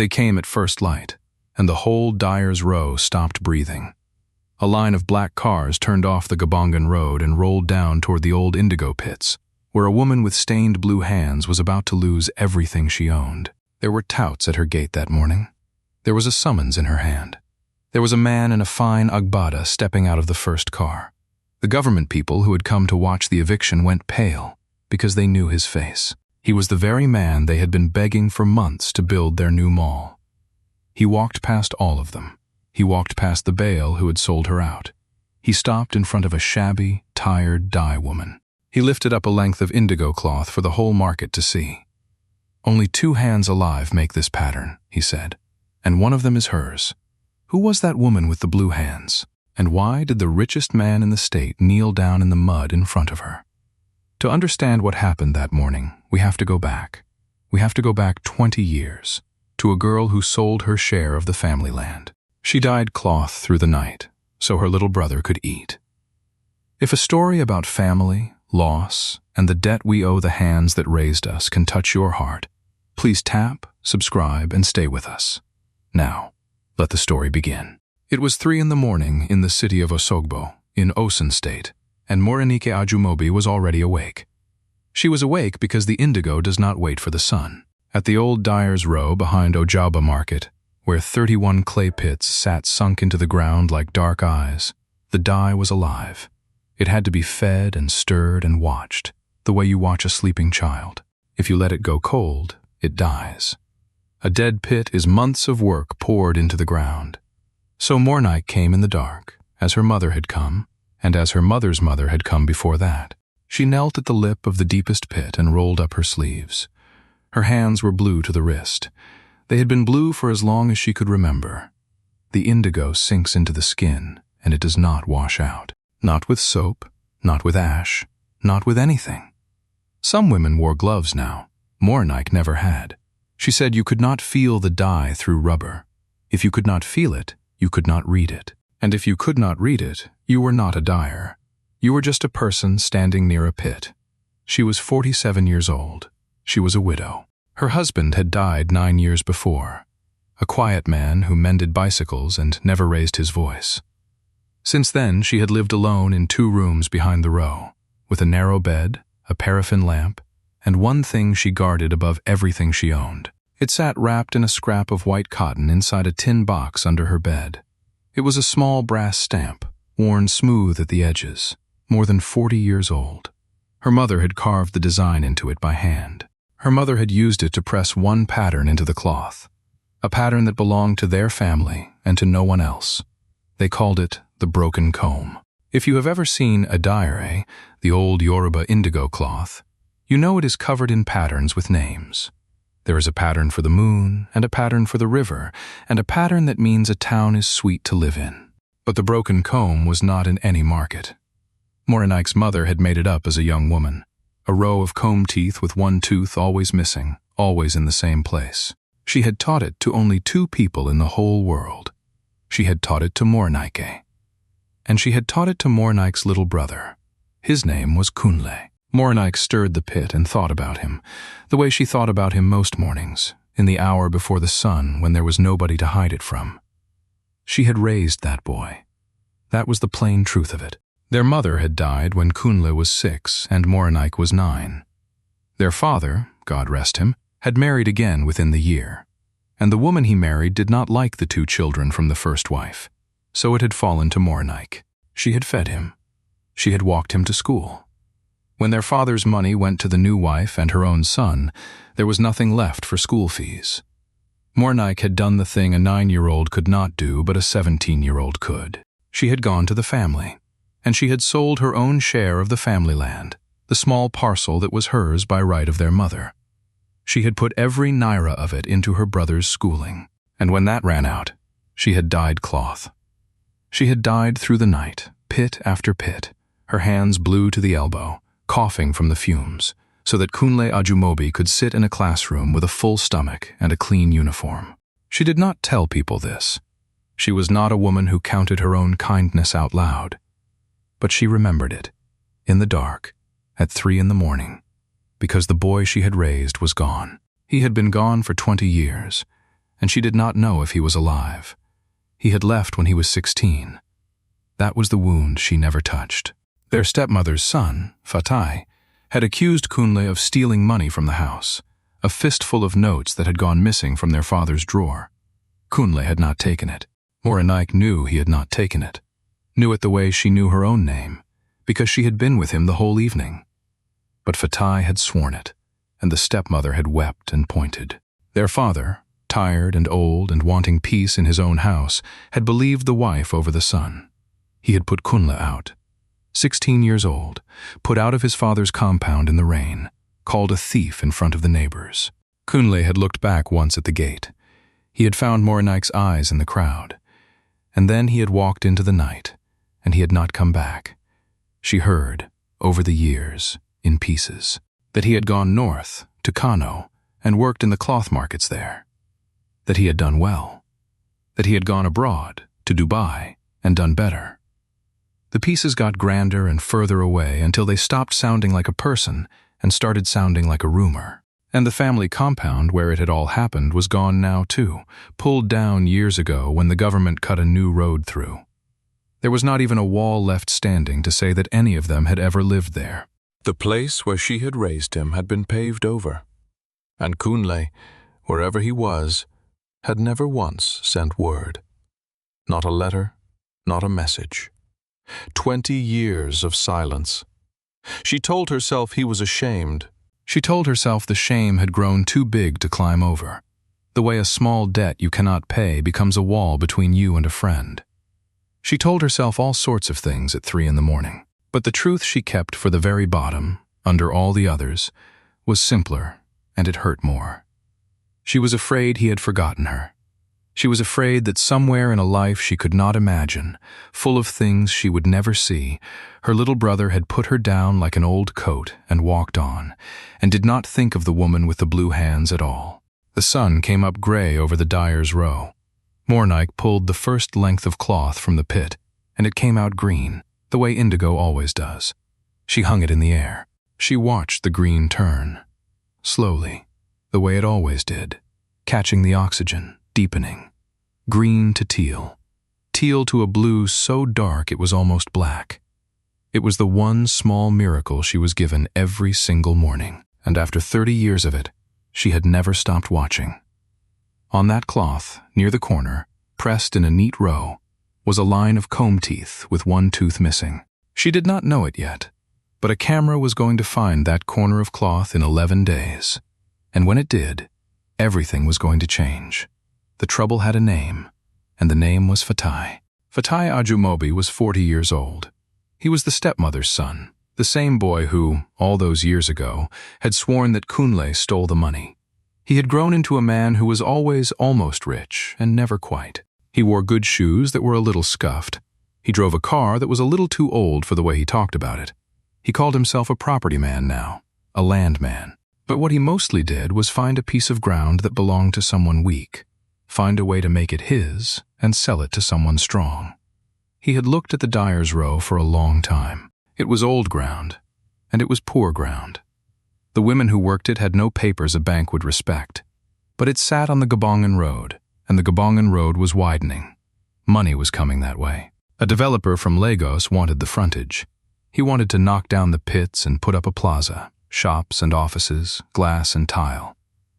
They came at first light, and the whole dyer's row stopped breathing. A line of black cars turned off the Gabongan road and rolled down toward the old indigo pits, where a woman with stained blue hands was about to lose everything she owned. There were touts at her gate that morning. There was a summons in her hand. There was a man in a fine agbada stepping out of the first car. The government people who had come to watch the eviction went pale because they knew his face. He was the very man they had been begging for months to build their new mall. He walked past all of them. He walked past the bail who had sold her out. He stopped in front of a shabby, tired dye woman. He lifted up a length of indigo cloth for the whole market to see. "Only 2 hands alive make this pattern," he said, "and one of them is hers. Who was that woman with the blue hands? And why did the richest man in the state kneel down in the mud in front of her?" To understand what happened that morning, we have to go back. We have to go back 20 years, to a girl who sold her share of the family land. She dyed cloth through the night, so her little brother could eat. If a story about family, loss, and the debt we owe the hands that raised us can touch your heart, please tap, subscribe, and stay with us. Now, let the story begin. It was 3 in the morning in the city of Osogbo, in Osun State, and Morenike Ajumobi was already awake. She was awake because the indigo does not wait for the sun. At the old dyer's row behind Ojaba Market, where 31 clay pits sat sunk into the ground like dark eyes, the dye was alive. It had to be fed and stirred and watched, the way you watch a sleeping child. If you let it go cold, it dies. A dead pit is months of work poured into the ground. So Morenike came in the dark, as her mother had come, and as her mother's mother had come before that. She knelt at the lip of the deepest pit and rolled up her sleeves. Her hands were blue to the wrist. They had been blue for as long as she could remember. The indigo sinks into the skin, and it does not wash out. Not with soap, not with ash, not with anything. Some women wore gloves now. Morenike never had. She said you could not feel the dye through rubber. If you could not feel it, you could not read it. And if you could not read it, you were not a dyer. You were just a person standing near a pit. She was 47 years old. She was a widow. Her husband had died 9 years before, a quiet man who mended bicycles and never raised his voice. Since then, she had lived alone in 2 rooms behind the row, with a narrow bed, a paraffin lamp, and one thing she guarded above everything she owned. It sat wrapped in a scrap of white cotton inside a tin box under her bed. It was a small brass stamp, worn smooth at the edges, more than 40 years old. Her mother had carved the design into it by hand. Her mother had used it to press one pattern into the cloth, a pattern that belonged to their family and to no one else. They called it the broken comb. If you have ever seen a dyer, the old Yoruba indigo cloth, you know it is covered in patterns with names. There is a pattern for the moon, and a pattern for the river, and a pattern that means a town is sweet to live in. But the broken comb was not in any market. Morenike's mother had made it up as a young woman, a row of comb teeth with one tooth always missing, always in the same place. She had taught it to only 2 people in the whole world. She had taught it to Morenike. And she had taught it to Morenike's little brother. His name was Kunle. Morenike stirred the pit and thought about him, the way she thought about him most mornings, in the hour before the sun when there was nobody to hide it from. She had raised that boy. That was the plain truth of it. Their mother had died when Kunle was 6 and Morenike was 9. Their father, God rest him, had married again within the year, and the woman he married did not like the 2 children from the first wife, so it had fallen to Morenike. She had fed him. She had walked him to school. When their father's money went to the new wife and her own son, there was nothing left for school fees. Morenike had done the thing a 9-year-old could not do, but a 17-year-old could. She had gone to the family, and she had sold her own share of the family land, the small parcel that was hers by right of their mother. She had put every naira of it into her brother's schooling, and when that ran out, she had dyed cloth. She had dyed through the night, pit after pit, her hands blue to the elbow, coughing from the fumes, so that Kunle Ajumobi could sit in a classroom with a full stomach and a clean uniform. She did not tell people this. She was not a woman who counted her own kindness out loud. But she remembered it, in the dark, at 3 in the morning, because the boy she had raised was gone. He had been gone for 20 years, and she did not know if he was alive. He had left when he was 16. That was the wound she never touched. Their stepmother's son, Fatai, had accused Kunle of stealing money from the house, a fistful of notes that had gone missing from their father's drawer. Kunle had not taken it. Morenike knew he had not taken it, knew it the way she knew her own name, because she had been with him the whole evening. But Fatai had sworn it, and the stepmother had wept and pointed. Their father, tired and old and wanting peace in his own house, had believed the wife over the son. He had put Kunle out, 16 years old, put out of his father's compound in the rain, called a thief in front of the neighbors. Kunle had looked back once at the gate. He had found Morenike's eyes in the crowd. And then he had walked into the night, and he had not come back. She heard, over the years, in pieces, that he had gone north, to Kano, and worked in the cloth markets there. That he had done well. That he had gone abroad, to Dubai, and done better. The pieces got grander and further away until they stopped sounding like a person and started sounding like a rumor. And the family compound where it had all happened was gone now too, pulled down years ago when the government cut a new road through. There was not even a wall left standing to say that any of them had ever lived there. The place where she had raised him had been paved over, and Kunle, wherever he was, had never once sent word. Not a letter, not a message. 20 years of silence. She told herself he was ashamed. She told herself the shame had grown too big to climb over, the way a small debt you cannot pay becomes a wall between you and a friend. She told herself all sorts of things at 3 a.m, but the truth she kept for the very bottom, under all the others, was simpler, and it hurt more. She was afraid he had forgotten her. She was afraid that somewhere in a life she could not imagine, full of things she would never see, her little brother had put her down like an old coat and walked on, and did not think of the woman with the blue hands at all. The sun came up gray over the dyer's row. Morenike pulled the first length of cloth from the pit, and it came out green, the way indigo always does. She hung it in the air. She watched the green turn, slowly, the way it always did, catching the oxygen, deepening. Green to teal, teal to a blue so dark it was almost black. It was the one small miracle she was given every single morning, and after 30 years of it, she had never stopped watching. On that cloth, near the corner, pressed in a neat row, was a line of comb teeth with one tooth missing. She did not know it yet, but a camera was going to find that corner of cloth in 11 days, and when it did, everything was going to change. The trouble had a name, and the name was Fatai. Fatai Ajumobi was 40 years old. He was the stepmother's son, the same boy who, all those years ago, had sworn that Kunle stole the money. He had grown into a man who was always almost rich and never quite. He wore good shoes that were a little scuffed. He drove a car that was a little too old for the way he talked about it. He called himself a property man now, a landman. But what he mostly did was find a piece of ground that belonged to someone weak, find a way to make it his, and sell it to someone strong. He had looked at the dyer's row for a long time. It was old ground, and it was poor ground. The women who worked it had no papers a bank would respect. But it sat on the Gabongan Road, and the Gabongan Road was widening. Money was coming that way. A developer from Lagos wanted the frontage. He wanted to knock down the pits and put up a plaza, shops and offices, glass and tile.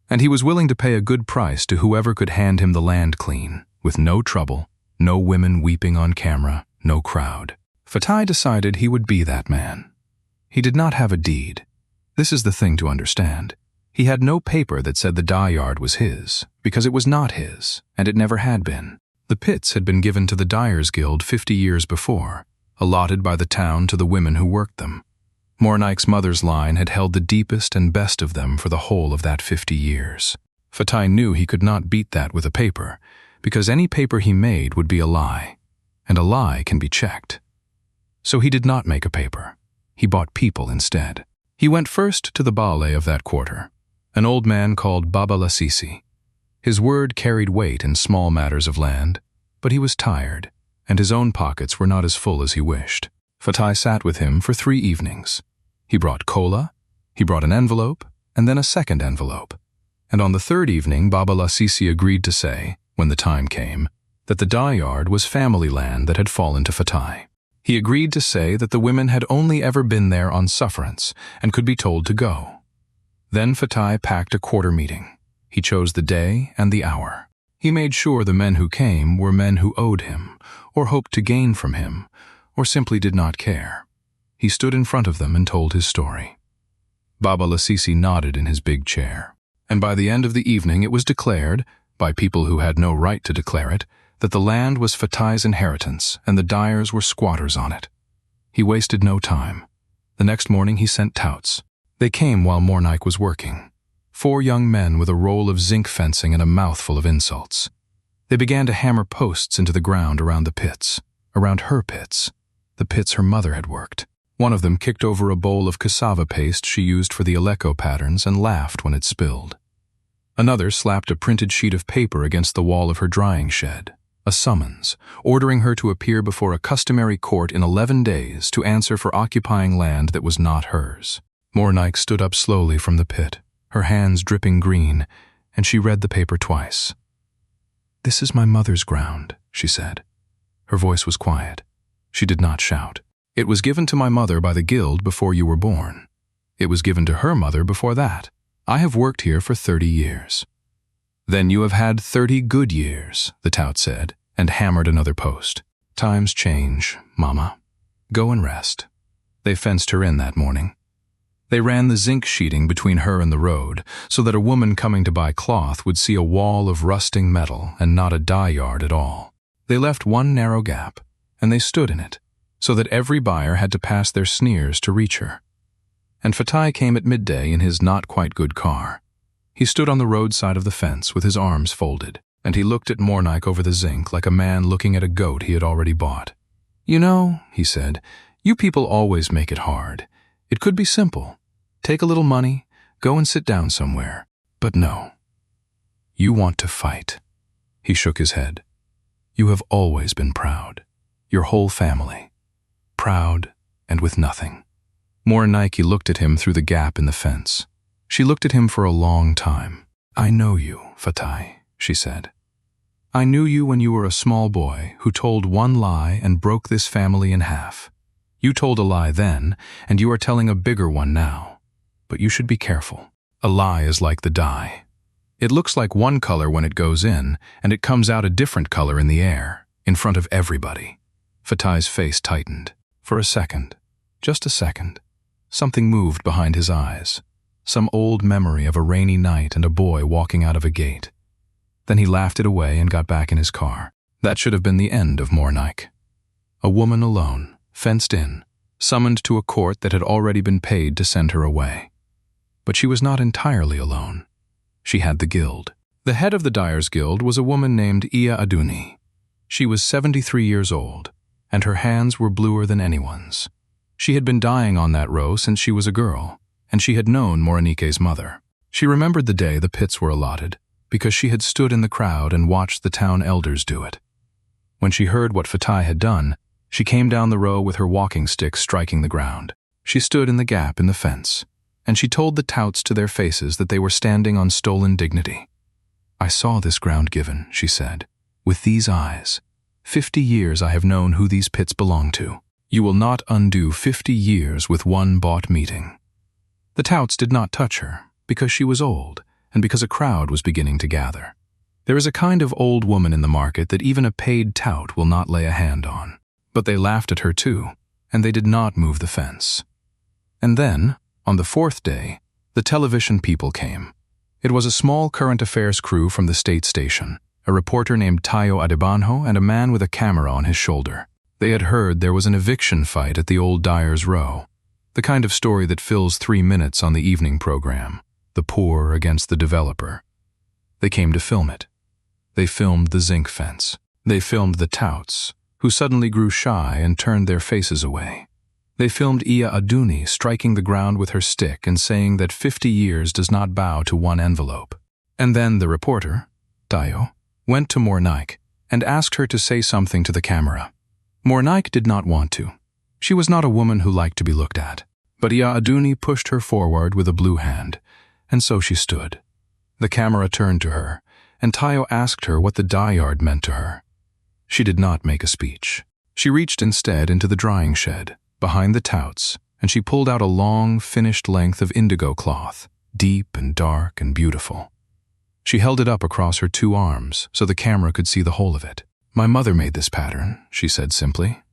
And he was willing to pay a good price to whoever could hand him the land clean, with no trouble, no women weeping on camera, no crowd. Fatai decided he would be that man. He did not have a deed. This is the thing to understand. He had no paper that said the dye yard was his, because it was not his, and it never had been. The pits had been given to the Dyers Guild 50 years before, allotted by the town to the women who worked them. Morenike's mother's line had held the deepest and best of them for the whole of that 50 years. Fatai knew he could not beat that with a paper, because any paper he made would be a lie, and a lie can be checked. So he did not make a paper. He bought people instead. He went first to the Bale of that quarter, an old man called Baba Lasisi. His word carried weight in small matters of land, but he was tired, and his own pockets were not as full as he wished. Fatai sat with him for 3 evenings. He brought cola, he brought an envelope, and then a second envelope, And on the third evening, Baba Lasisi agreed to say, when the time came, that the dye yard was family land that had fallen to Fatai. He agreed to say that the women had only ever been there on sufferance and could be told to go. Then Fatai packed a quarter meeting. He chose the day and the hour. He made sure the men who came were men who owed him, or hoped to gain from him, or simply did not care. He stood in front of them and told his story. Baba Lasisi nodded in his big chair. And by the end of the evening it was declared, by people who had no right to declare it, that the land was Fatai's inheritance and the dyers were squatters on it. He wasted no time. The next morning he sent touts. They came while Morenike was working. 4 young men with a roll of zinc fencing and a mouthful of insults. They began to hammer posts into the ground around the pits, around her pits, the pits her mother had worked. One of them kicked over a bowl of cassava paste she used for the Aleko patterns and laughed when it spilled. Another slapped a printed sheet of paper against the wall of her drying shed, a summons, ordering her to appear before a customary court in 11 days to answer for occupying land that was not hers. Morenike stood up slowly from the pit, her hands dripping green, and she read the paper twice. "This is my mother's ground," she said. Her voice was quiet. She did not shout. "It was given to my mother by the guild before you were born. It was given to her mother before that. I have worked here for 30 years. "Then you have had 30 good years," the tout said, and hammered another post. "Times change, Mama. Go and rest." They fenced her in that morning. They ran the zinc sheeting between her and the road, so that a woman coming to buy cloth would see a wall of rusting metal and not a dye yard at all. They left one narrow gap, and they stood in it, so that every buyer had to pass their sneers to reach her. And Fatai came at midday in his not-quite-good car. He stood on the roadside of the fence with his arms folded, and he looked at Morenike over the zinc like a man looking at a goat he had already bought. "You know," he said, "you people always make it hard. It could be simple. Take a little money, go and sit down somewhere. But no. You want to fight." He shook his head. "You have always been proud. Your whole family. Proud and with nothing." Morenike looked at him through the gap in the fence. She looked at him for a long time. "I know you, Fatai," she said. "I knew you when you were a small boy who told one lie and broke this family in half. You told a lie then, and you are telling a bigger one now. But you should be careful. A lie is like the dye. It looks like one color when it goes in, and it comes out a different color in the air, in front of everybody." Fatai's face tightened. For a second, just a second, something moved behind his eyes. Some old memory of a rainy night and a boy walking out of a gate. Then he laughed it away and got back in his car. That should have been the end of Morenike. A woman alone, fenced in, summoned to a court that had already been paid to send her away. But she was not entirely alone. She had the guild. The head of the Dyers Guild was a woman named Iya Aduni. She was 73 years old, and her hands were bluer than anyone's. She had been dyeing on that row since she was a girl, and she had known Morenike's mother. She remembered the day the pits were allotted, because she had stood in the crowd and watched the town elders do it. When she heard what Fatai had done, she came down the row with her walking stick striking the ground. She stood in the gap in the fence, and she told the touts to their faces that they were standing on stolen dignity. "I saw this ground given," she said, "with these eyes. 50 years I have known who these pits belong to. You will not undo 50 years with one bought meeting." The touts did not touch her, because she was old, and because a crowd was beginning to gather. There is a kind of old woman in the market that even a paid tout will not lay a hand on. But they laughed at her too, and they did not move the fence. And then, on the 4th day, the television people came. It was a small current affairs crew from the state station, a reporter named Tayo Adebanho and a man with a camera on his shoulder. They had heard there was an eviction fight at the old Dyer's Row, the kind of story that fills 3 minutes on the evening program, the poor against the developer. They came to film it. They filmed the zinc fence. They filmed the touts, who suddenly grew shy and turned their faces away. They filmed Iya Aduni striking the ground with her stick and saying that 50 years does not bow to one envelope. And then the reporter, Tayo, went to Morenike and asked her to say something to the camera. Morenike did not want to. She was not a woman who liked to be looked at. But Iya Aduni pushed her forward with a blue hand, and so she stood. The camera turned to her, and Tayo asked her what the dye yard meant to her. She did not make a speech. She reached instead into the drying shed, behind the touts, and she pulled out a long, finished length of indigo cloth, deep and dark and beautiful. She held it up across her 2 arms so the camera could see the whole of it. "My mother made this pattern," she said simply.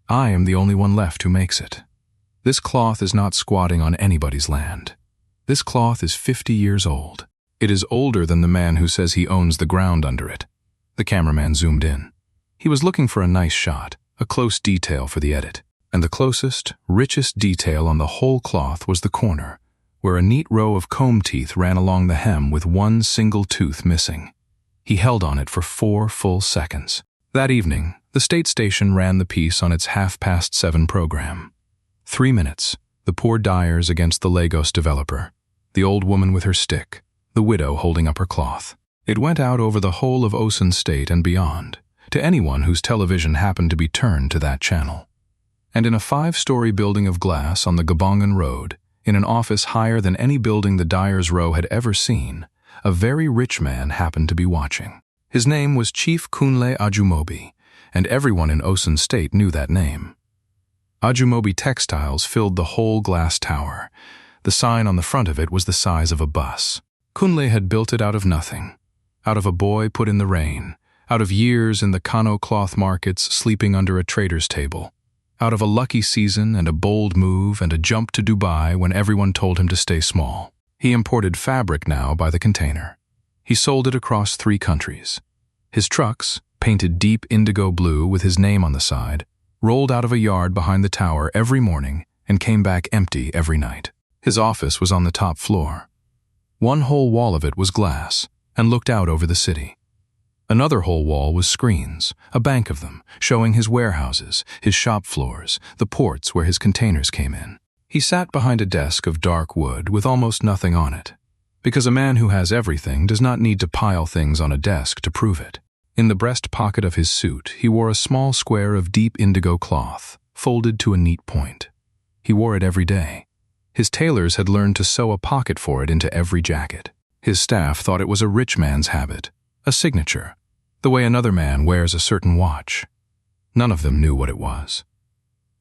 "I am the only one left who makes it. This cloth is not squatting on anybody's land. This cloth is 50 years old. It is older than the man who says he owns the ground under it." The cameraman zoomed in. He was looking for a nice shot, a close detail for the edit. And the closest, richest detail on the whole cloth was the corner, where a neat row of comb teeth ran along the hem with one single tooth missing. He held on it for 4 full seconds. That evening, the state station ran the piece on its 7:30 program. 3 minutes, the poor dyers against the Lagos developer, the old woman with her stick, the widow holding up her cloth. It went out over the whole of Osun State and beyond, to anyone whose television happened to be turned to that channel. And in a 5-story building of glass on the Gabongan Road, in an office higher than any building the Dyers Row had ever seen, a very rich man happened to be watching. His name was Chief Kunle Ajumobi, and everyone in Osun State knew that name. Ajumobi Textiles filled the whole glass tower. The sign on the front of it was the size of a bus. Kunle had built it out of nothing, out of a boy put in the rain, out of years in the Kano cloth markets sleeping under a trader's table, out of a lucky season and a bold move and a jump to Dubai when everyone told him to stay small. He imported fabric now by the container. He sold it across 3 countries. His trucks, painted deep indigo blue with his name on the side, rolled out of a yard behind the tower every morning and came back empty every night. His office was on the top floor. One whole wall of it was glass and looked out over the city. Another whole wall was screens, a bank of them, showing his warehouses, his shop floors, the ports where his containers came in. He sat behind a desk of dark wood with almost nothing on it, because a man who has everything does not need to pile things on a desk to prove it. In the breast pocket of his suit, he wore a small square of deep indigo cloth, folded to a neat point. He wore it every day. His tailors had learned to sew a pocket for it into every jacket. His staff thought it was a rich man's habit, a signature, the way another man wears a certain watch. None of them knew what it was.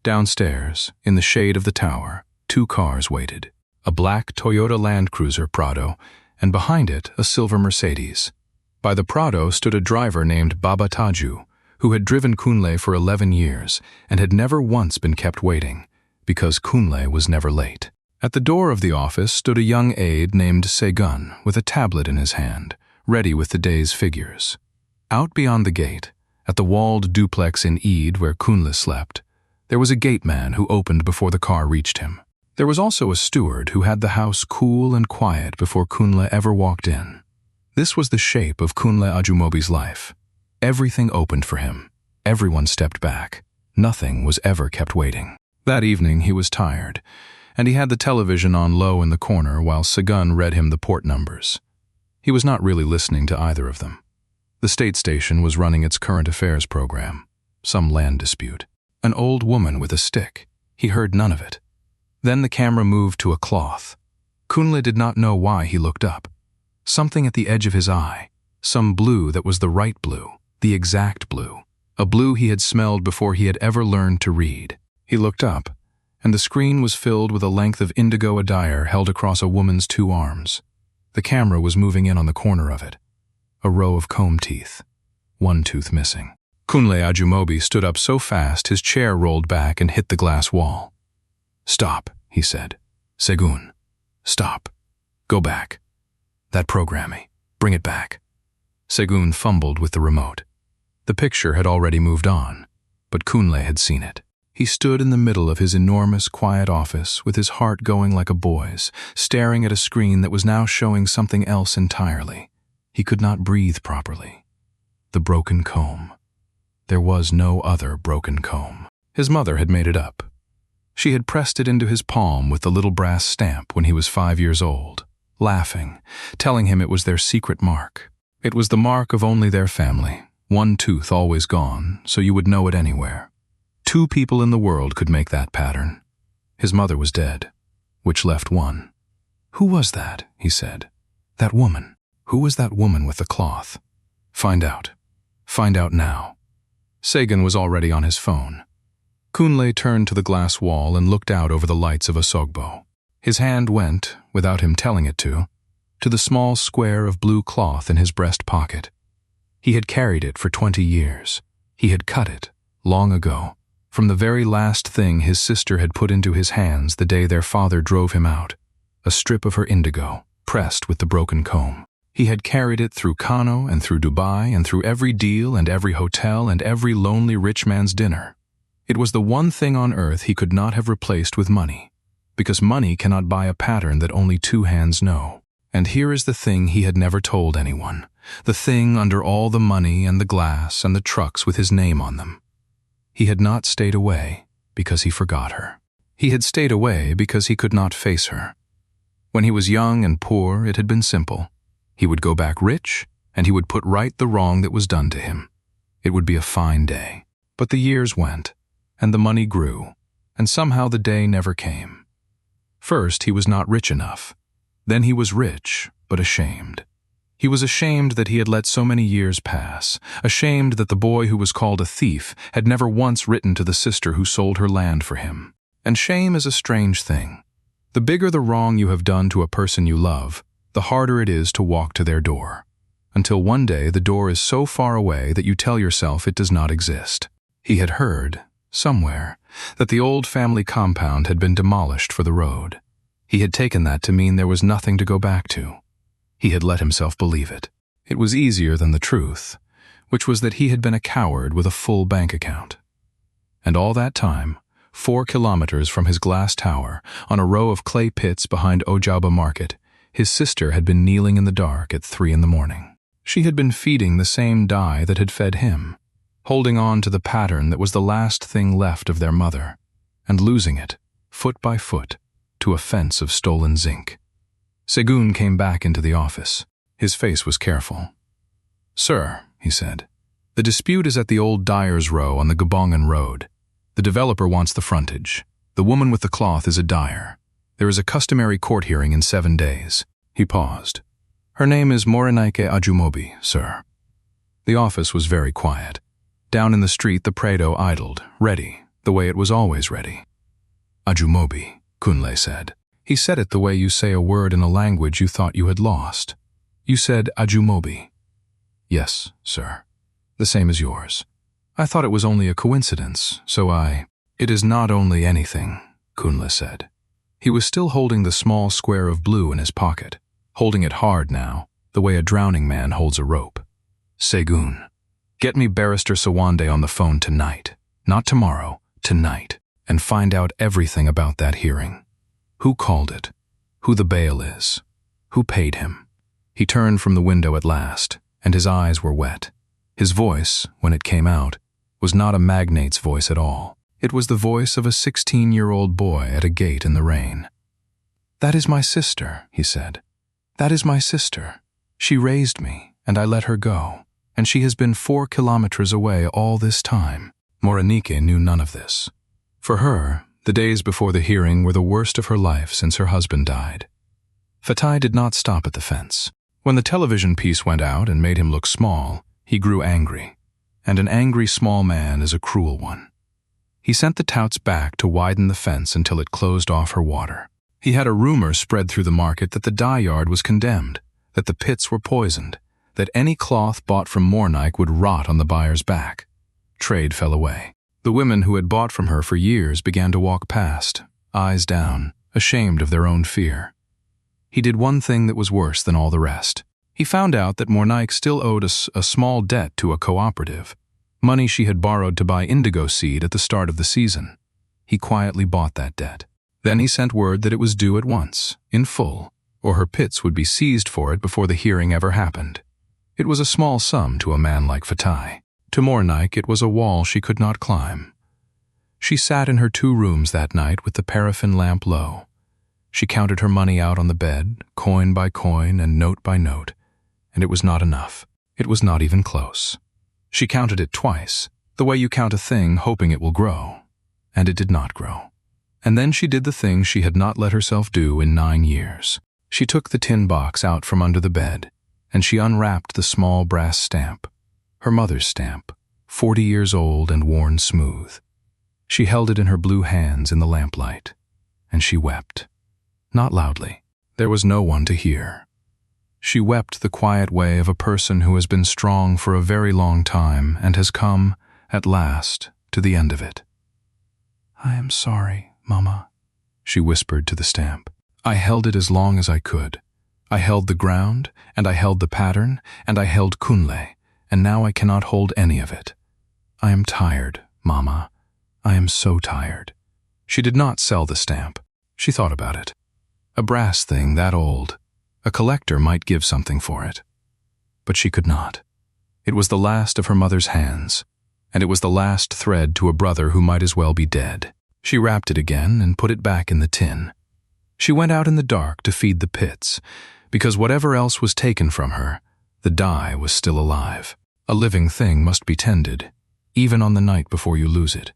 Downstairs, in the shade of the tower, 2 cars waited, a black Toyota Land Cruiser Prado, and behind it a silver Mercedes. By the Prado stood a driver named Baba Taju, who had driven Kunle for 11 years and had never once been kept waiting, because Kunle was never late. At the door of the office stood a young aide named Segun with a tablet in his hand, ready with the day's figures. Out beyond the gate, at the walled duplex in Eid where Kunle slept, there was a gateman who opened before the car reached him. There was also a steward who had the house cool and quiet before Kunle ever walked in. This was the shape of Kunle Ajumobi's life. Everything opened for him. Everyone stepped back. Nothing was ever kept waiting. That evening he was tired, and he had the television on low in the corner while Segun read him the port numbers. He was not really listening to either of them. The state station was running its current affairs program, some land dispute. An old woman with a stick. He heard none of it. Then the camera moved to a cloth. Kunle did not know why he looked up. Something at the edge of his eye, some blue that was the right blue, the exact blue, a blue he had smelled before he had ever learned to read. He looked up, and the screen was filled with a length of indigo attire held across a woman's 2 arms. The camera was moving in on the corner of it. A row of comb teeth, 1 tooth missing. Kunle Ajumobi stood up so fast his chair rolled back and hit the glass wall. "Stop," he said. "Segun, stop. Go back. That programming, bring it back." Segun fumbled with the remote. The picture had already moved on, but Kunle had seen it. He stood in the middle of his enormous, quiet office with his heart going like a boy's, staring at a screen that was now showing something else entirely. He could not breathe properly. The broken comb. There was no other broken comb. His mother had made it up. She had pressed it into his palm with the little brass stamp when he was 5 years old, laughing, telling him it was their secret mark. It was the mark of only their family, 1 tooth always gone, so you would know it anywhere. 2 people in the world could make that pattern. His mother was dead, which left 1. "Who was that?" he said. "That woman." Who was that woman with the cloth? Find out. Find out now. Sagan was already on his phone. Kunle turned to the glass wall and looked out over the lights of Osogbo. His hand went, without him telling it to the small square of blue cloth in his breast pocket. He had carried it for 20 years. He had cut it, long ago, from the very last thing his sister had put into his hands the day their father drove him out, a strip of her indigo, pressed with the broken comb. He had carried it through Kano and through Dubai and through every deal and every hotel and every lonely rich man's dinner. It was the one thing on earth he could not have replaced with money, because money cannot buy a pattern that only two hands know. And here is the thing he had never told anyone, the thing under all the money and the glass and the trucks with his name on them. He had not stayed away because he forgot her. He had stayed away because he could not face her. When he was young and poor, it had been simple. He would go back rich, and he would put right the wrong that was done to him. It would be a fine day. But the years went, and the money grew, and somehow the day never came. First, he was not rich enough. Then he was rich, but ashamed. He was ashamed that he had let so many years pass, ashamed that the boy who was called a thief had never once written to the sister who sold her land for him. And shame is a strange thing. The bigger the wrong you have done to a person you love, the harder it is to walk to their door, until one day the door is so far away that you tell yourself it does not exist. He had heard, somewhere, that the old family compound had been demolished for the road. He had taken that to mean there was nothing to go back to. He had let himself believe it. It was easier than the truth, which was that he had been a coward with a full bank account. And all that time, 4 kilometers from his glass tower, on a row of clay pits behind Osogbo Market, his sister had been kneeling in the dark at 3 a.m. She had been feeding the same dye that had fed him, holding on to the pattern that was the last thing left of their mother, and losing it, foot by foot, to a fence of stolen zinc. Sagun came back into the office. His face was careful. "Sir," he said, "the dispute is at the old dyer's row on the Gabongan Road. The developer wants the frontage. The woman with the cloth is a dyer. There is a customary court hearing in 7 days." He paused. "Her name is Morenike Ajumobi, sir." The office was very quiet. Down in the street the Prado idled, ready, the way it was always ready. "Ajumobi," Kunle said. He said it the way you say a word in a language you thought you had lost. You said Ajumobi. "Yes, sir. The same as yours. I thought it was only a coincidence, so It is not only anything," Kunle said. He was still holding the small square of blue in his pocket, holding it hard now, the way a drowning man holds a rope. "Sagun, get me Barrister Sawande on the phone tonight, not tomorrow, tonight, and find out everything about that hearing. Who called it? Who the bail is? Who paid him?" He turned from the window at last, and his eyes were wet. His voice, when it came out, was not a magnate's voice at all. It was the voice of a 16-year-old boy at a gate in the rain. "That is my sister," he said. "That is my sister. She raised me, and I let her go, and she has been 4 kilometers away all this time." Morenike knew none of this. For her, the days before the hearing were the worst of her life since her husband died. Fatai did not stop at the fence. When the television piece went out and made him look small, he grew angry. And an angry small man is a cruel one. He sent the touts back to widen the fence until it closed off her water. He had a rumor spread through the market that the dye yard was condemned, that the pits were poisoned, that any cloth bought from Morenike would rot on the buyer's back. Trade fell away. The women who had bought from her for years began to walk past, eyes down, ashamed of their own fear. He did one thing that was worse than all the rest. He found out that Morenike still owed a small debt to a cooperative, money she had borrowed to buy indigo seed at the start of the season. He quietly bought that debt. Then he sent word that it was due at once, in full, or her pits would be seized for it before the hearing ever happened. It was a small sum to a man like Fatai. To Morenike, it was a wall she could not climb. She sat in her 2 rooms that night with the paraffin lamp low. She counted her money out on the bed, coin by coin and note by note, and it was not enough. It was not even close. She counted it twice, the way you count a thing hoping it will grow, and it did not grow. And then she did the thing she had not let herself do in 9 years. She took the tin box out from under the bed and she unwrapped the small brass stamp, her mother's stamp, 40 years old and worn smooth. She held it in her blue hands in the lamplight, and she wept. Not loudly. There was no one to hear. She wept the quiet way of a person who has been strong for a very long time and has come, at last, to the end of it. "I am sorry, Mama," she whispered to the stamp. "I held it as long as I could. I held the ground, and I held the pattern, and I held Kunle, and now I cannot hold any of it. I am tired, Mama. I am so tired." She did not sell the stamp. She thought about it. A brass thing that old. A collector might give something for it. But she could not. It was the last of her mother's hands, and it was the last thread to a brother who might as well be dead. She wrapped it again and put it back in the tin. She went out in the dark to feed the pits, because whatever else was taken from her, the die was still alive. A living thing must be tended, even on the night before you lose it.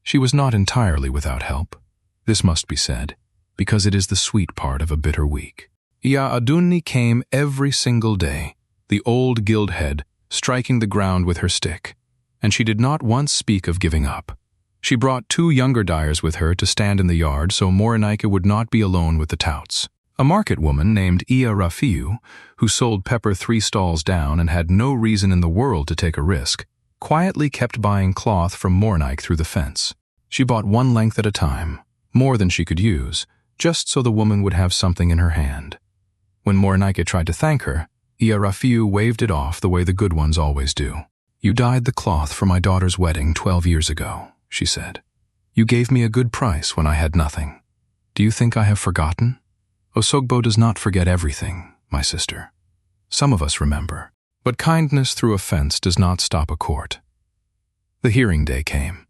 She was not entirely without help. This must be said, because it is the sweet part of a bitter week. Iya Adunni came every single day, the old guild head striking the ground with her stick, and she did not once speak of giving up. She brought 2 younger dyers with her to stand in the yard so Morenike would not be alone with the touts. A market woman named Iya Rafiu, who sold pepper 3 stalls down and had no reason in the world to take a risk, quietly kept buying cloth from Morenike through the fence. She bought 1 length at a time, more than she could use, just so the woman would have something in her hand. When Morenike tried to thank her, Iya Rafiu waved it off the way the good ones always do. "You dyed the cloth for my daughter's wedding 12 years ago," she said. "You gave me a good price when I had nothing. Do you think I have forgotten? Osogbo does not forget everything, my sister. Some of us remember, but kindness through a fence does not stop a court." The hearing day came.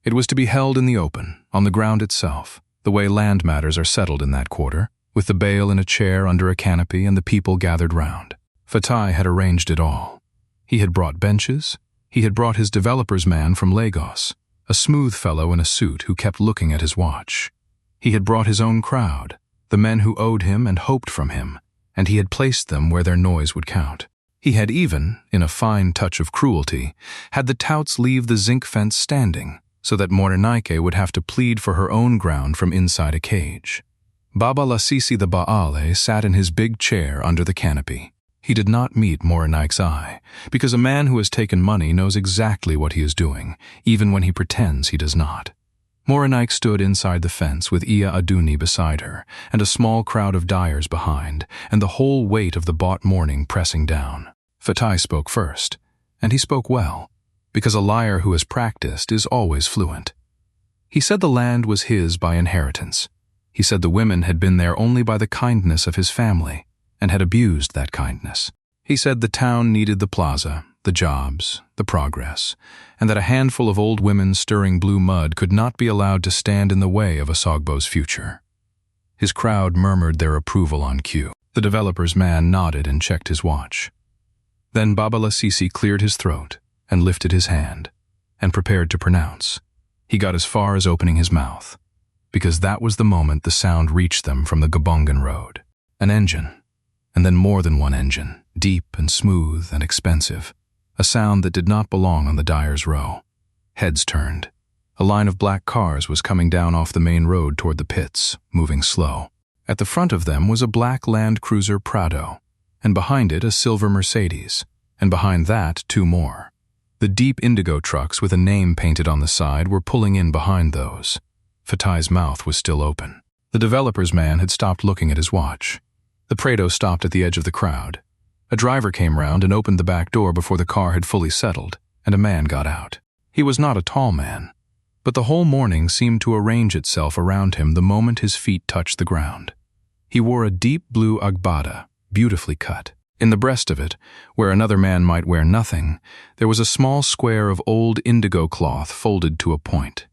It was to be held in the open, on the ground itself, the way land matters are settled in that quarter, with the bail in a chair under a canopy and the people gathered round. Fatai had arranged it all. He had brought benches. He had brought his developer's man from Lagos, a smooth fellow in a suit who kept looking at his watch. He had brought his own crowd, the men who owed him and hoped from him, and he had placed them where their noise would count. He had even, in a fine touch of cruelty, had the touts leave the zinc fence standing, so that Morenike would have to plead for her own ground from inside a cage. Baba Lasisi the Baale sat in his big chair under the canopy. He did not meet Morenike's eye, because a man who has taken money knows exactly what he is doing, even when he pretends he does not. Morenike stood inside the fence with Iya Adunni beside her, and a small crowd of dyers behind, and the whole weight of the bought mourning pressing down. Fatai spoke first, and he spoke well, because a liar who has practiced is always fluent. He said the land was his by inheritance. He said the women had been there only by the kindness of his family, and had abused that kindness. He said the town needed the plaza, the jobs, the progress, and that a handful of old women stirring blue mud could not be allowed to stand in the way of Osogbo's future. His crowd murmured their approval on cue. The developer's man nodded and checked his watch. Then Baba Lasisi cleared his throat and lifted his hand, and prepared to pronounce. He got as far as opening his mouth, because that was the moment the sound reached them from the Gabongan road. An engine, and then more than one engine, deep and smooth and expensive. A sound that did not belong on the dyer's row. Heads turned. A line of black cars was coming down off the main road toward the pits, moving slow. At the front of them was a black Land Cruiser Prado, and behind it a silver Mercedes, and behind that 2 more. The deep indigo trucks with a name painted on the side were pulling in behind those. Fatai's mouth was still open. The developer's man had stopped looking at his watch. The Prado stopped at the edge of the crowd. A driver came round and opened the back door before the car had fully settled, and a man got out. He was not a tall man, but the whole morning seemed to arrange itself around him the moment his feet touched the ground. He wore a deep blue agbada, beautifully cut. In the breast of it, where another man might wear nothing, there was a small square of old indigo cloth folded to a point.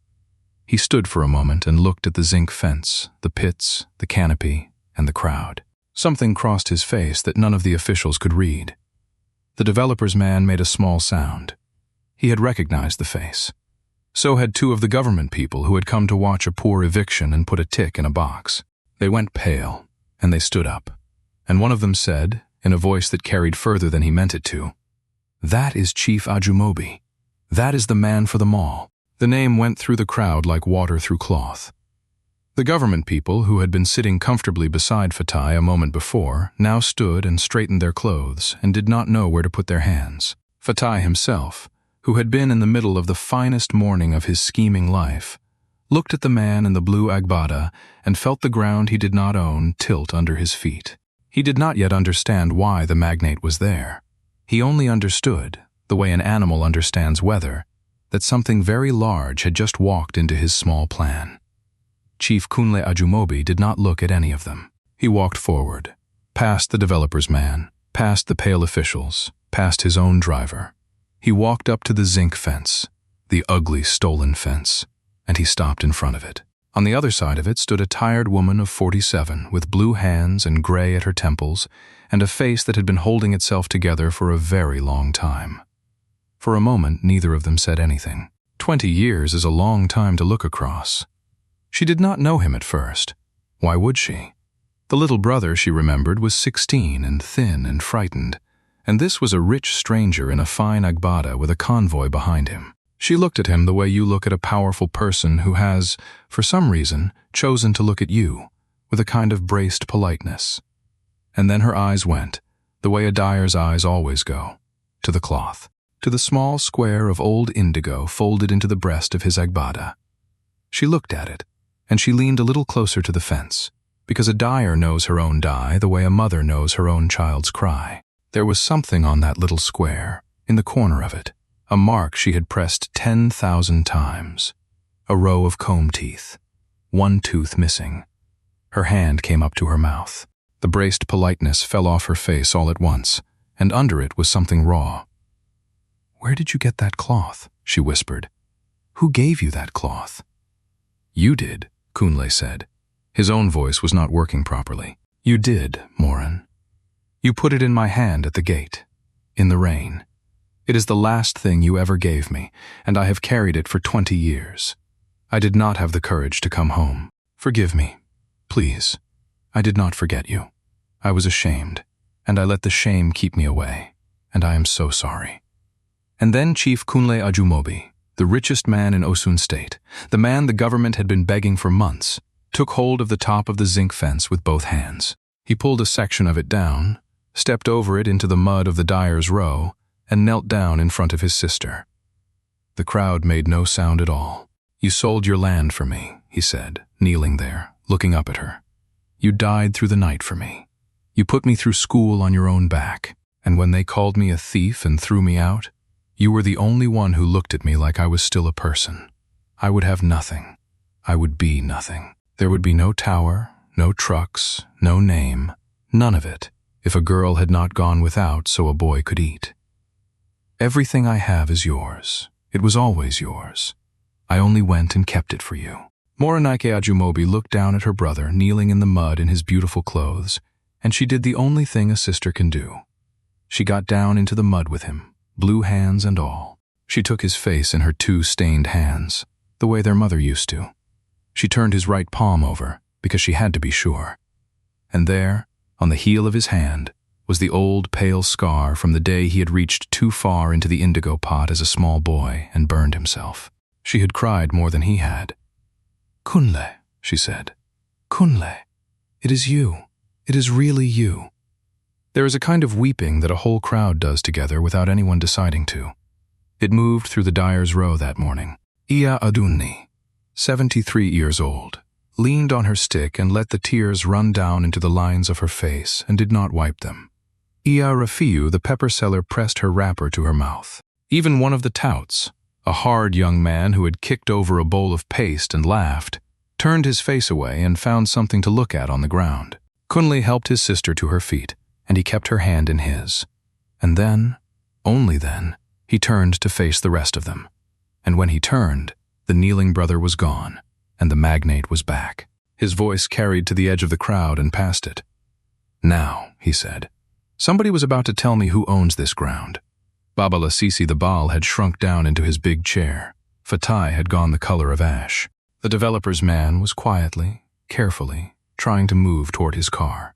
He stood for a moment and looked at the zinc fence, the pits, the canopy, and the crowd. Something crossed his face that none of the officials could read. The developer's man made a small sound. He had recognized the face. So had 2 of the government people who had come to watch a poor eviction and put a tick in a box. They went pale, and they stood up, and one of them said, in a voice that carried further than he meant it to. "That is Chief Ajumobi. That is the man for them all." The name went through the crowd like water through cloth. The government people, who had been sitting comfortably beside Fatai a moment before, now stood and straightened their clothes and did not know where to put their hands. Fatai himself, who had been in the middle of the finest morning of his scheming life, looked at the man in the blue agbada and felt the ground he did not own tilt under his feet. He did not yet understand why the magnate was there. He only understood, the way an animal understands weather, that something very large had just walked into his small plan. Chief Kunle Ajumobi did not look at any of them. He walked forward, past the developer's man, past the pale officials, past his own driver. He walked up to the zinc fence, the ugly stolen fence, and he stopped in front of it. On the other side of it stood a tired woman of 47 with blue hands and gray at her temples and a face that had been holding itself together for a very long time. For a moment, neither of them said anything. 20 years is a long time to look across. She did not know him at first. Why would she? The little brother, she remembered, was 16 and thin and frightened, and this was a rich stranger in a fine agbada with a convoy behind him. She looked at him the way you look at a powerful person who has, for some reason, chosen to look at you, with a kind of braced politeness. And then her eyes went, the way a dyer's eyes always go, to the cloth, to the small square of old indigo folded into the breast of his agbada. She looked at it, and she leaned a little closer to the fence, because a dyer knows her own dye the way a mother knows her own child's cry. There was something on that little square, in the corner of it, a mark she had pressed 10,000 times, a row of comb teeth, one tooth missing. Her hand came up to her mouth. The braced politeness fell off her face all at once, and under it was something raw. "Where did you get that cloth?" she whispered. "Who gave you that cloth?" "You did," Kunle said. His own voice was not working properly. "You did, Moren. You put it in my hand at the gate, in the rain. It is the last thing you ever gave me, and I have carried it for 20 years. I did not have the courage to come home. Forgive me, please. I did not forget you. I was ashamed, and I let the shame keep me away, and I am so sorry." And then Chief Kunle Ajumobi, the richest man in Osun State, the man the government had been begging for months, took hold of the top of the zinc fence with both hands. He pulled a section of it down, stepped over it into the mud of the dyer's row, and knelt down in front of his sister. The crowd made no sound at all. "You sold your land for me," he said, kneeling there, looking up at her. "You died through the night for me. You put me through school on your own back, and when they called me a thief and threw me out, you were the only one who looked at me like I was still a person. I would have nothing. I would be nothing. There would be no tower, no trucks, no name, none of it, if a girl had not gone without so a boy could eat. Everything I have is yours. It was always yours. I only went and kept it for you." Morenike Ajumobi looked down at her brother kneeling in the mud in his beautiful clothes, and she did the only thing a sister can do. She got down into the mud with him, blue hands and all. She took his face in her two stained hands, the way their mother used to. She turned his right palm over, because she had to be sure. And there, on the heel of his hand, was the old pale scar from the day he had reached too far into the indigo pot as a small boy and burned himself. She had cried more than he had. "Kunle," she said. "Kunle, it is you. It is really you." There is a kind of weeping that a whole crowd does together without anyone deciding to. It moved through the dyer's row that morning. Iya Adunni, 73 years old, leaned on her stick and let the tears run down into the lines of her face and did not wipe them. Iya Rafiu, the pepper seller, pressed her wrapper to her mouth. Even one of the touts, a hard young man who had kicked over a bowl of paste and laughed, turned his face away and found something to look at on the ground. Kunle helped his sister to her feet, and he kept her hand in his. And then, only then, he turned to face the rest of them. And when he turned, the kneeling brother was gone, and the magnate was back. His voice carried to the edge of the crowd and past it. "Now," he said, "somebody was about to tell me who owns this ground." Baba Lasisi the Baal had shrunk down into his big chair. Fatai had gone the color of ash. The developer's man was quietly, carefully, trying to move toward his car.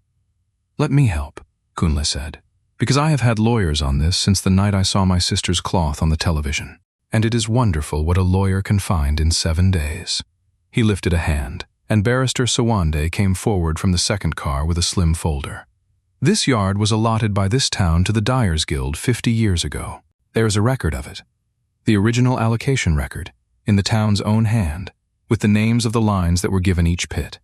"Let me help," Kunle said, because I have had lawyers on this since the night I saw my sister's cloth on the television, and it is wonderful what a lawyer can find in 7 days. He lifted a hand, and Barrister Sawande came forward from the second car with a slim folder. This yard was allotted by this town to the Dyers Guild 50 years ago. There is a record of it. The original allocation record, in the town's own hand, with the names of the lines that were given each pit.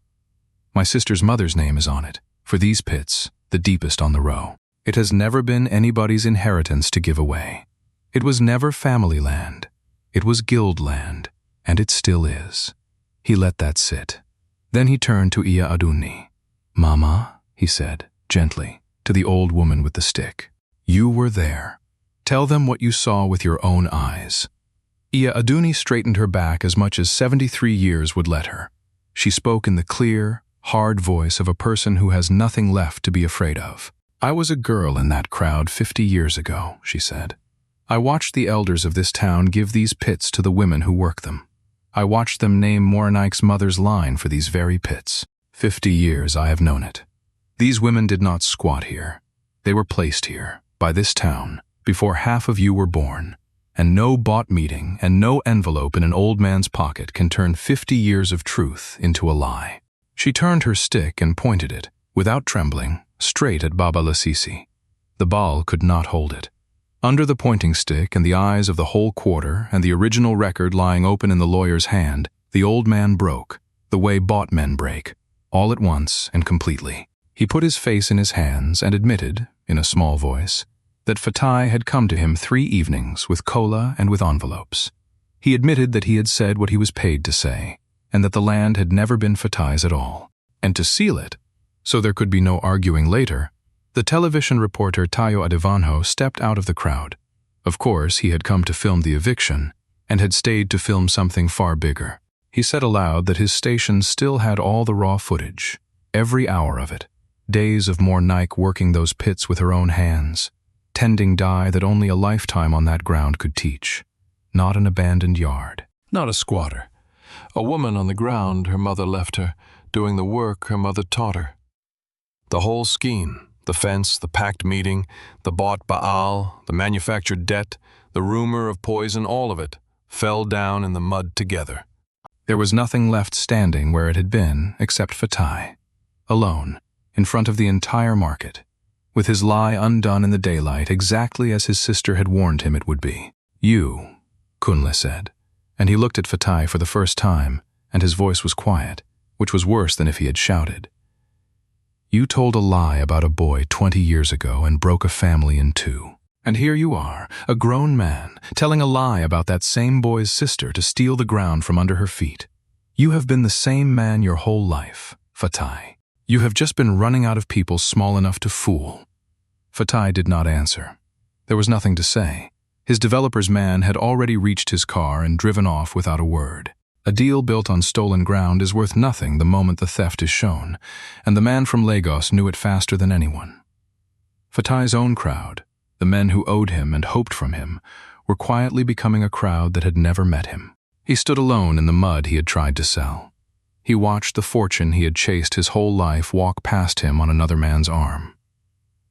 My sister's mother's name is on it, for these pits, the deepest on the row. It has never been anybody's inheritance to give away. It was never family land. It was guild land, and it still is. He let that sit. Then he turned to Iya Aduni. "Mama," he said, gently, to the old woman with the stick. "You were there. Tell them what you saw with your own eyes." Iya Aduni straightened her back as much as 73 years would let her. She spoke in the clear, hard voice of a person who has nothing left to be afraid of. "I was a girl in that crowd 50 years ago," she said. "I watched the elders of this town give these pits to the women who work them. I watched them name Morenike's mother's line for these very pits. 50 years I have known it. These women did not squat here. They were placed here, by this town, before half of you were born. And no bought meeting and no envelope in an old man's pocket can turn 50 years of truth into a lie." She turned her stick and pointed it, without trembling, straight at Baba Lasisi. The Baal could not hold it. Under the pointing stick and the eyes of the whole quarter and the original record lying open in the lawyer's hand, the old man broke, the way bought men break, all at once and completely. He put his face in his hands and admitted, in a small voice, that Fatai had come to him 3 evenings with cola and with envelopes. He admitted that he had said what he was paid to say, and that the land had never been Fatai's at all. And to seal it, so there could be no arguing later, the television reporter Tayo Adevanho stepped out of the crowd. Of course, he had come to film the eviction, and had stayed to film something far bigger. He said aloud that his station still had all the raw footage, every hour of it, days of Morenike working those pits with her own hands, tending dye that only a lifetime on that ground could teach, not an abandoned yard. Not a squatter. A woman on the ground her mother left her, doing the work her mother taught her. The whole scheme, the fence, the packed meeting, the bought Baal, the manufactured debt, the rumor of poison, all of it, fell down in the mud together. There was nothing left standing where it had been except Fatai, alone, in front of the entire market, with his lie undone in the daylight exactly as his sister had warned him it would be. "You," Kunle said, and he looked at Fatai for the first time, and his voice was quiet, which was worse than if he had shouted. "You told a lie about a boy 20 years ago and broke a family in 2. And here you are, a grown man, telling a lie about that same boy's sister to steal the ground from under her feet. You have been the same man your whole life, Fatai. You have just been running out of people small enough to fool." Fatai did not answer. There was nothing to say. His developer's man had already reached his car and driven off without a word. A deal built on stolen ground is worth nothing the moment the theft is shown, and the man from Lagos knew it faster than anyone. Fatai's own crowd, the men who owed him and hoped from him, were quietly becoming a crowd that had never met him. He stood alone in the mud he had tried to sell. He watched the fortune he had chased his whole life walk past him on another man's arm.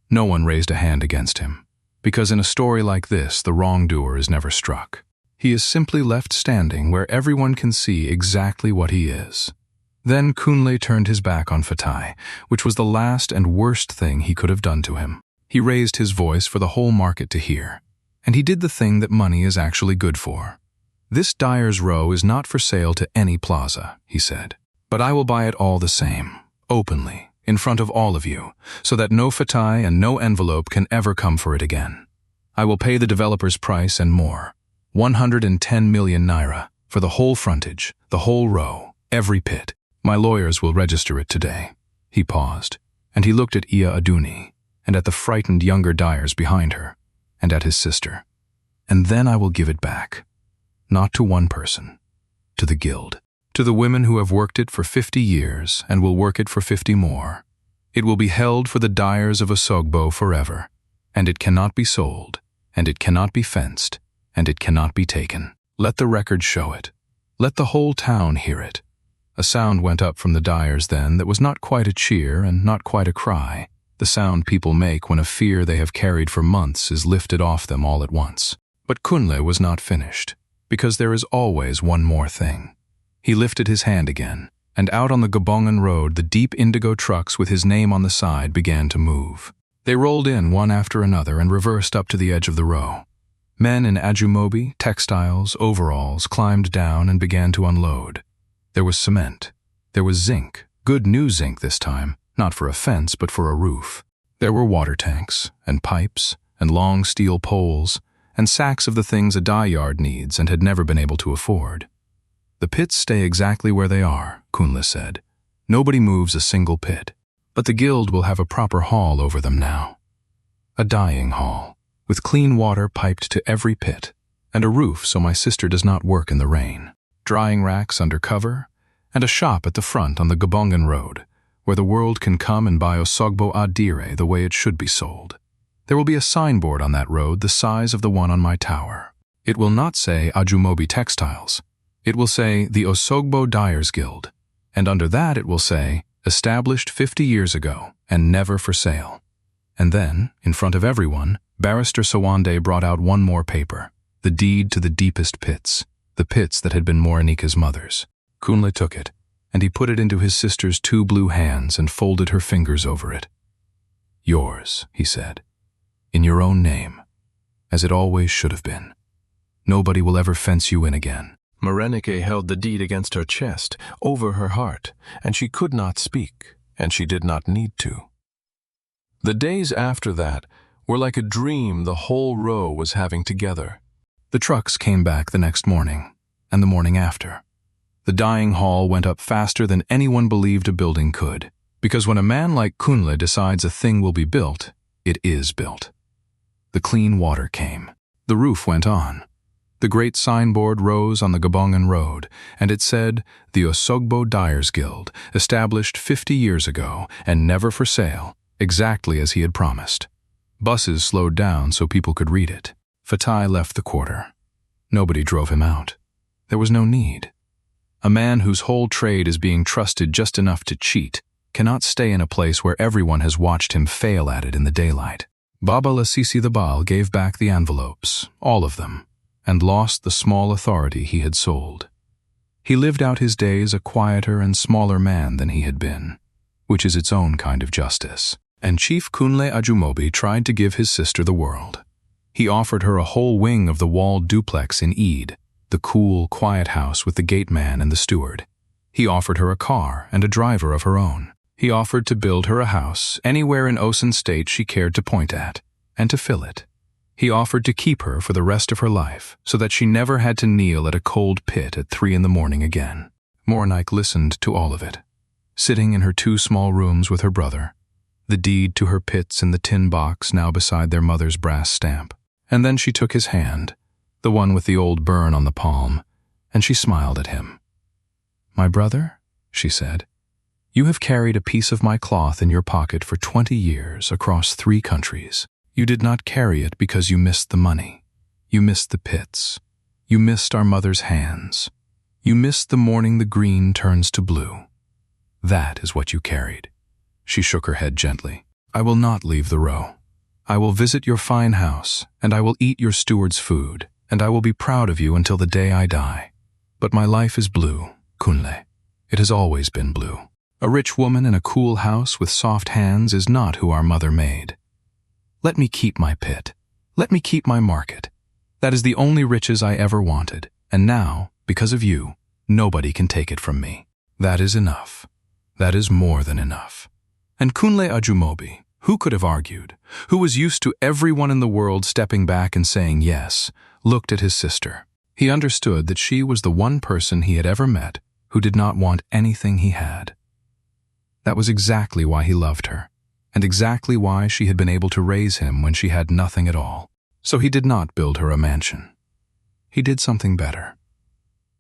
No one raised a hand against him, because in a story like this the wrongdoer is never struck. He is simply left standing where everyone can see exactly what he is. Then Kunle turned his back on Fatai, which was the last and worst thing he could have done to him. He raised his voice for the whole market to hear, and he did the thing that money is actually good for. "This Dyer's Row is not for sale to any plaza," he said, "but I will buy it all the same, openly, in front of all of you, so that no Fatai and no envelope can ever come for it again. I will pay the developer's price and more, 110 million naira, for the whole frontage, the whole row, every pit. My lawyers will register it today." He paused, and he looked at Iya Aduni, and at the frightened younger Dyers behind her, and at his sister. "And then I will give it back, not to one person, to the guild, to the women who have worked it for 50 years and will work it for 50 more. It will be held for the Dyers of Osogbo forever, and it cannot be sold, and it cannot be fenced, and it cannot be taken. Let the record show it. Let the whole town hear it." A sound went up from the Dyers then that was not quite a cheer and not quite a cry. the sound people make when a fear they have carried for months is lifted off them all at once. But Kunle was not finished, because there is always one more thing. He lifted his hand again, and out on the Gabongan road the deep indigo trucks with his name on the side began to move. They rolled in one after another and reversed up to the edge of the row. Men in ajumobi, textiles, overalls climbed down and began to unload. There was cement. There was zinc, good new zinc this time, not for a fence but for a roof. There were water tanks, and pipes, and long steel poles, and sacks of the things a dye yard needs and had never been able to afford. The pits stay exactly where they are, Kunle said. Nobody moves a single pit. But the guild will have a proper hall over them now. A dyeing hall, with clean water piped to every pit, and a roof so my sister does not work in the rain. Drying racks under cover, and a shop at the front on the Gabongan road, where the world can come and buy Osogbo adire the way it should be sold. There will be a signboard on that road the size of the one on my tower. It will not say Ajumobi Textiles. It will say the Osogbo Dyers Guild, and under that it will say, established 50 years ago and never for sale. And then, in front of everyone, Barrister Sawande brought out one more paper, the deed to the deepest pits, the pits that had been Morenike's mother's. Kunle took it, and he put it into his sister's 2 blue hands and folded her fingers over it. Yours, he said, in your own name, as it always should have been. Nobody will ever fence you in again. Morenike held the deed against her chest, over her heart, and she could not speak, and she did not need to. The days after that were like a dream the whole row was having together. The trucks came back the next morning, and the morning after. The dyeing hall went up faster than anyone believed a building could, because when a man like Kunle decides a thing will be built, it is built. The clean water came. The roof went on. The great signboard rose on the Gabongan road, and it said, the Osogbo Dyers Guild, established 50 years ago and never for sale, exactly as he had promised. Buses slowed down so people could read it. Fatai left the quarter. Nobody drove him out. There was no need. A man whose whole trade is being trusted just enough to cheat cannot stay in a place where everyone has watched him fail at it in the daylight. Baba Lasisi the Baal gave back the envelopes, all of them, and lost the small authority he had sold. He lived out his days a quieter and smaller man than he had been, which is its own kind of justice. And Chief Kunle Ajumobi tried to give his sister the world. He offered her a whole wing of the walled duplex in Eid, the cool, quiet house with the gateman and the steward. He offered her a car and a driver of her own. He offered to build her a house anywhere in Osun State she cared to point at, and to fill it. He offered to keep her for the rest of her life, so that she never had to kneel at a cold pit at 3 a.m. again. Morenike listened to all of it, sitting in her 2 small rooms with her brother, the deed to her pits in the tin box now beside their mother's brass stamp. And then she took his hand, the one with the old burn on the palm, and she smiled at him. "My brother," she said, "you have carried a piece of my cloth in your pocket for 20 years across 3 countries. You did not carry it because you missed the money. You missed the pits. You missed our mother's hands. You missed the morning the green turns to blue. That is what you carried." She shook her head gently. "I will not leave the row. I will visit your fine house, and I will eat your steward's food, and I will be proud of you until the day I die. But my life is blue, Kunle. It has always been blue. A rich woman in a cool house with soft hands is not who our mother made. Let me keep my pit. Let me keep my market. That is the only riches I ever wanted, and now, because of you, nobody can take it from me. That is enough. That is more than enough." And Kunle Ajumobi, who could have argued, who was used to everyone in the world stepping back and saying yes, looked at his sister. He understood that she was the one person he had ever met who did not want anything he had. That was exactly why he loved her, and exactly why she had been able to raise him when she had nothing at all. So he did not build her a mansion. He did something better.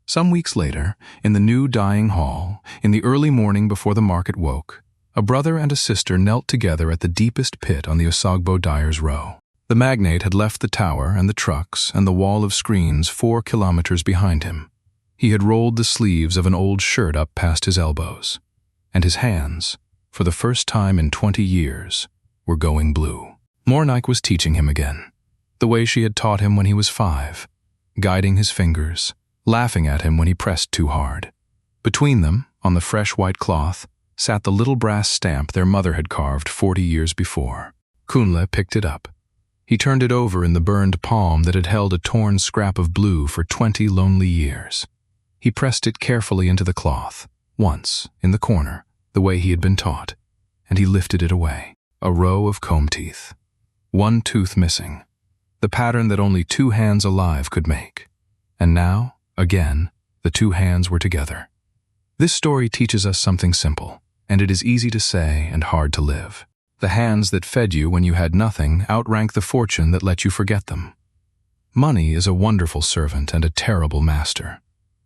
Some weeks later, in the new dyeing hall, in the early morning before the market woke, a brother and a sister knelt together at the deepest pit on the Osogbo Dyers' Row. The magnate had left the tower and the trucks and the wall of screens 4 kilometers behind him. He had rolled the sleeves of an old shirt up past his elbows, and his hands, for the first time in 20 years, were going blue. Morenike was teaching him again, the way she had taught him when he was 5, guiding his fingers, laughing at him when he pressed too hard. Between them, on the fresh white cloth, sat the little brass stamp their mother had carved 40 years before. Kunle picked it up. He turned it over in the burned palm that had held a torn scrap of blue for 20 lonely years. He pressed it carefully into the cloth, once, in the corner, the way he had been taught, and he lifted it away. A row of comb teeth. One tooth missing. The pattern that only 2 hands alive could make. And now, again, the 2 hands were together. This story teaches us something simple, and it is easy to say and hard to live. The hands that fed you when you had nothing outrank the fortune that let you forget them. Money is a wonderful servant and a terrible master.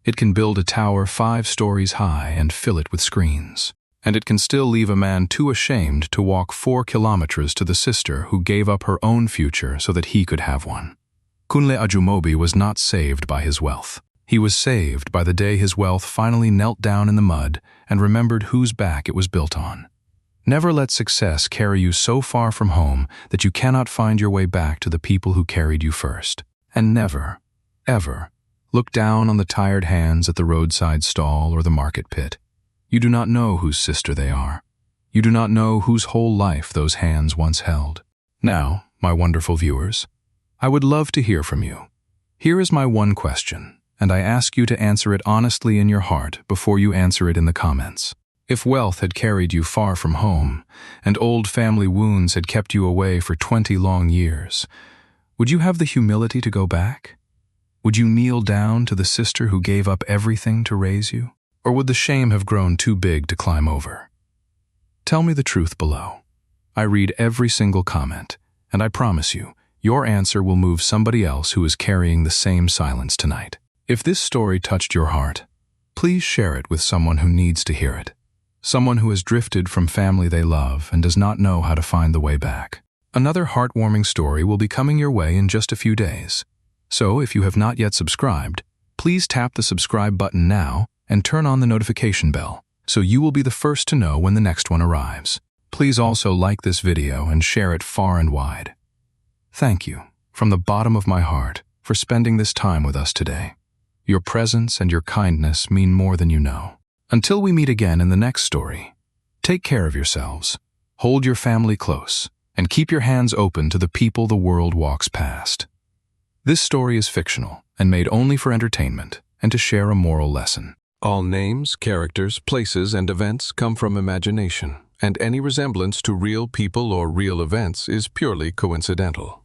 It can build a tower 5 stories high and fill it with screens. And it can still leave a man too ashamed to walk 4 kilometres to the sister who gave up her own future so that he could have one. Kunle Ajumobi was not saved by his wealth. He was saved by the day his wealth finally knelt down in the mud and remembered whose back it was built on. Never let success carry you so far from home that you cannot find your way back to the people who carried you first. And never, ever, look down on the tired hands at the roadside stall or the market pit. You do not know whose sister they are. You do not know whose whole life those hands once held. Now, my wonderful viewers, I would love to hear from you. Here is my one question, and I ask you to answer it honestly in your heart before you answer it in the comments. If wealth had carried you far from home, and old family wounds had kept you away for 20 long years, would you have the humility to go back? Would you kneel down to the sister who gave up everything to raise you? Or would the shame have grown too big to climb over? Tell me the truth below. I read every single comment, and I promise you, your answer will move somebody else who is carrying the same silence tonight. If this story touched your heart, please share it with someone who needs to hear it. Someone who has drifted from family they love and does not know how to find the way back. Another heartwarming story will be coming your way in just a few days. So if you have not yet subscribed, please tap the subscribe button now and turn on the notification bell, so you will be the first to know when the next one arrives. Please also like this video and share it far and wide. Thank you, from the bottom of my heart, for spending this time with us today. Your presence and your kindness mean more than you know. Until we meet again in the next story, take care of yourselves, hold your family close, and keep your hands open to the people the world walks past. This story is fictional and made only for entertainment and to share a moral lesson. All names, characters, places, and events come from imagination, and any resemblance to real people or real events is purely coincidental.